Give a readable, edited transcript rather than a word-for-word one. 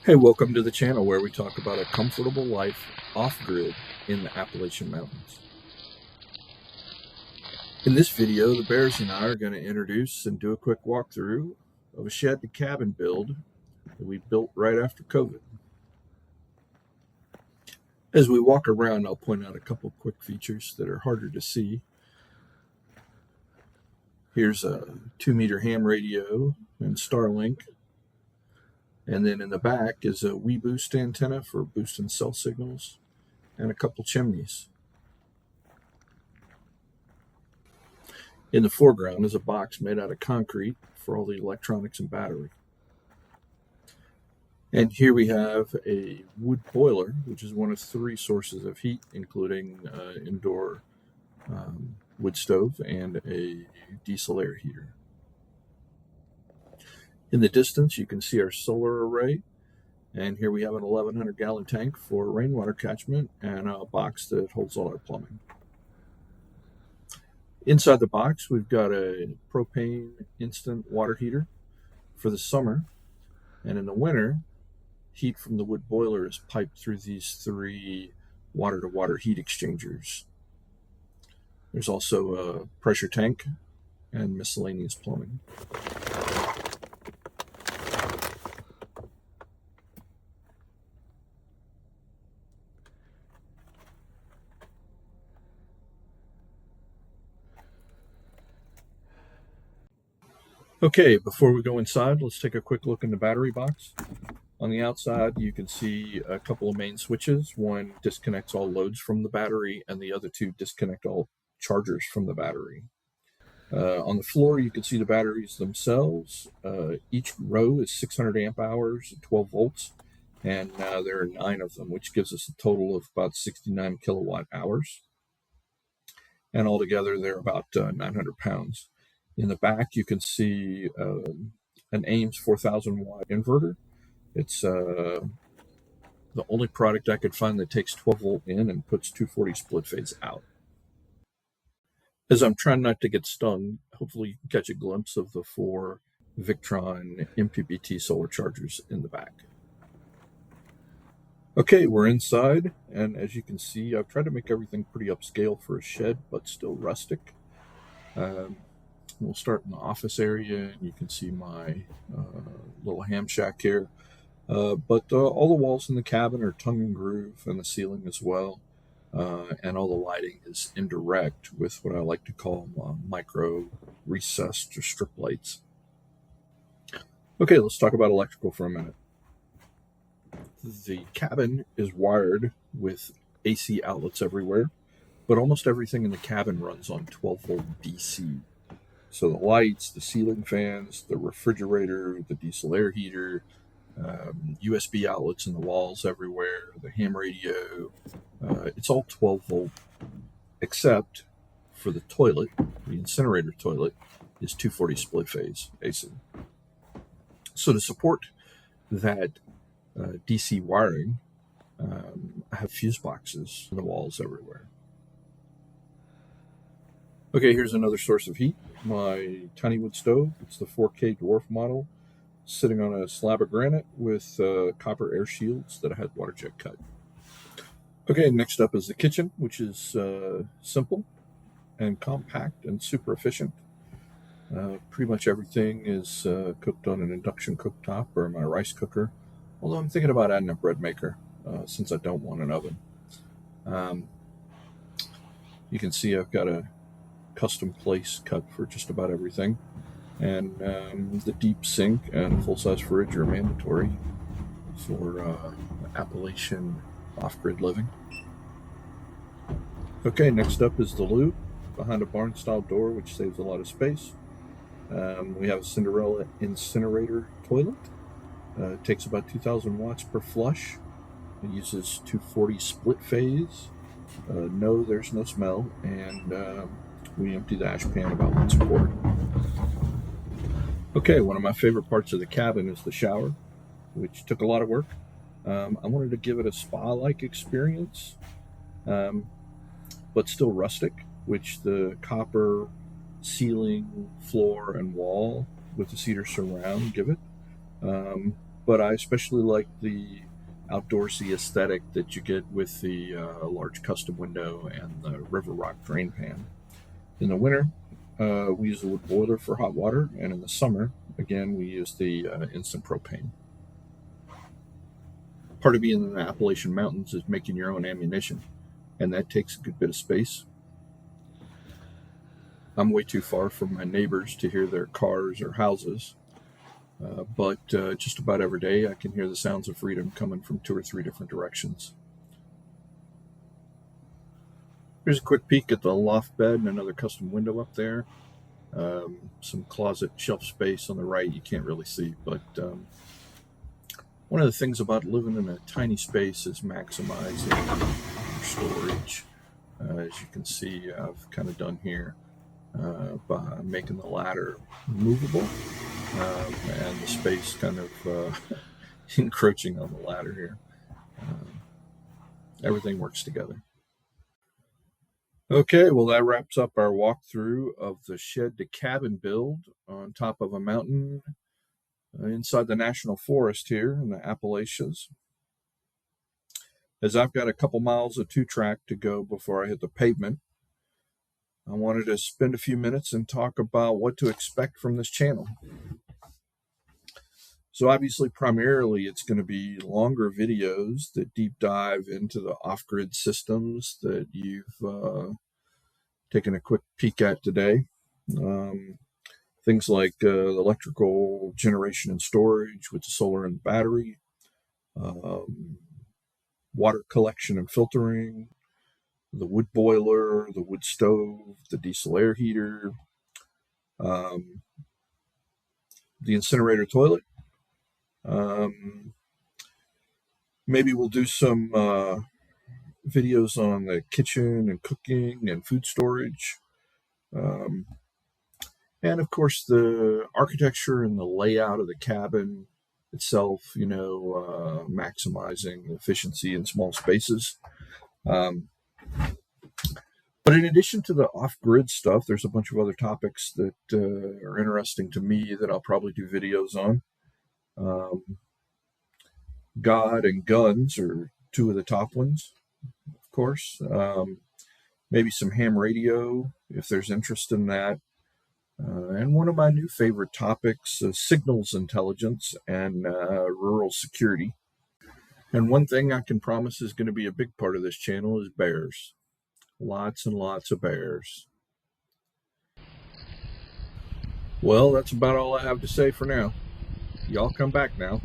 Hey, welcome to the channel where we talk about a comfortable life off-grid in the Appalachian Mountains. In this video, the Bears and I are going to introduce and do a quick walkthrough of a shed to cabin build that we built right after COVID. As we walk around, I'll point out a couple quick features that are harder to see. Here's a 2-meter ham radio and Starlink. And then in the back is a WeBoost antenna for boosting cell signals and a couple chimneys. In the foreground is a box made out of concrete for all the electronics and battery. And here we have a wood boiler, which is one of 3 sources of heat, including indoor wood stove and a diesel air heater. In the distance, you can see our solar array, and here we have an 1,100-gallon tank for rainwater catchment and a box that holds all our plumbing. Inside the box, we've got a propane instant water heater for the summer, and in the winter, heat from the wood boiler is piped through these 3 water-to-water heat exchangers. There's also a pressure tank and miscellaneous plumbing. Okay, before we go inside, let's take a quick look in the battery box. On the outside, you can see a couple of main switches. One disconnects all loads from the battery, and the other 2 disconnect all chargers from the battery. On the floor, you can see the batteries themselves. Each row is 600 amp hours, 12 volts, and there are 9 of them, which gives us a total of about 69 kilowatt hours. And altogether, they're about 900 pounds. In the back, you can see an Ames 4,000 watt inverter. It's the only product I could find that takes 12 volt in and puts 240 split phase out. As I'm trying not to get stung, hopefully you can catch a glimpse of the 4 Victron MPPT solar chargers in the back. Okay, we're inside, and as you can see, I've tried to make everything pretty upscale for a shed, but still rustic. We'll start in the office area, and you can see my little ham shack here. But all the walls in the cabin are tongue and groove, and the ceiling as well. And all the lighting is indirect with what I like to call micro recessed or strip lights. Okay, let's talk about electrical for a minute. The cabin is wired with AC outlets everywhere, but almost everything in the cabin runs on 12 volt DC. So the lights, the ceiling fans, the refrigerator, the diesel air heater, USB outlets in the walls everywhere, the ham radio, it's all 12 volt, except for the toilet. The incinerator toilet is 240 split phase AC. So to support that DC wiring, I have fuse boxes in the walls everywhere. Okay, here's another source of heat. My tiny wood stove. It's the 4K dwarf model, sitting on a slab of granite with copper air shields that I had water jet cut. Okay, next up is the kitchen, which is simple and compact and super efficient. Pretty much everything is cooked on an induction cooktop or my rice cooker, although I'm thinking about adding a bread maker since I don't want an oven. You can see I've got a custom place cut for just about everything, and the deep sink and full-size fridge are mandatory for Appalachian off-grid living. Okay, next up is the loo behind a barn-style door, which saves a lot of space. We have a Cinderella incinerator toilet. It takes about 2,000 watts per flush. It uses 240 split phase. No, there's no smell, and we empty the ash pan about once a quarter. Okay, one of my favorite parts of the cabin is the shower, which took a lot of work. I wanted to give it a spa-like experience, but still rustic, which the copper ceiling, floor, and wall with the cedar surround give it. but I especially like the outdoorsy aesthetic that you get with the large custom window and the river rock drain pan. In the winter, we use the wood boiler for hot water, and in the summer, again, we use the instant propane. Part of being in the Appalachian Mountains is making your own ammunition, and that takes a good bit of space. I'm way too far from my neighbors to hear their cars or houses, but just about every day I can hear the sounds of freedom coming from 2 or 3 different directions. Here's a quick peek at the loft bed and another custom window up there. Some closet shelf space on the right you can't really see, but one of the things about living in a tiny space is maximizing your storage. As you can see, I've kind of done here by making the ladder movable and the space kind of encroaching on the ladder here. Everything works together. Okay, well, that wraps up our walkthrough of the shed to cabin build on top of a mountain inside the National Forest here in the Appalachians. As I've got a couple miles of 2-track to go before I hit the pavement, I wanted to spend a few minutes and talk about what to expect from this channel. So obviously, primarily, it's going to be longer videos that deep dive into the off-grid systems that you've taken a quick peek at today. Things like electrical generation and storage with the solar and battery, water collection and filtering, the wood boiler, the wood stove, the diesel air heater, the incinerator toilet. Maybe we'll do some videos on the kitchen and cooking and food storage. And of course, the architecture and the layout of the cabin itself, maximizing efficiency in small spaces. But in addition to the off-grid stuff, there's a bunch of other topics that are interesting to me that I'll probably do videos on. God and guns are 2 of the top ones, of course. Maybe some ham radio, if there's interest in that. And one of my new favorite topics is signals intelligence and rural security. And one thing I can promise is going to be a big part of this channel is bears. Lots and lots of bears. Well, that's about all I have to say for now. Y'all come back now.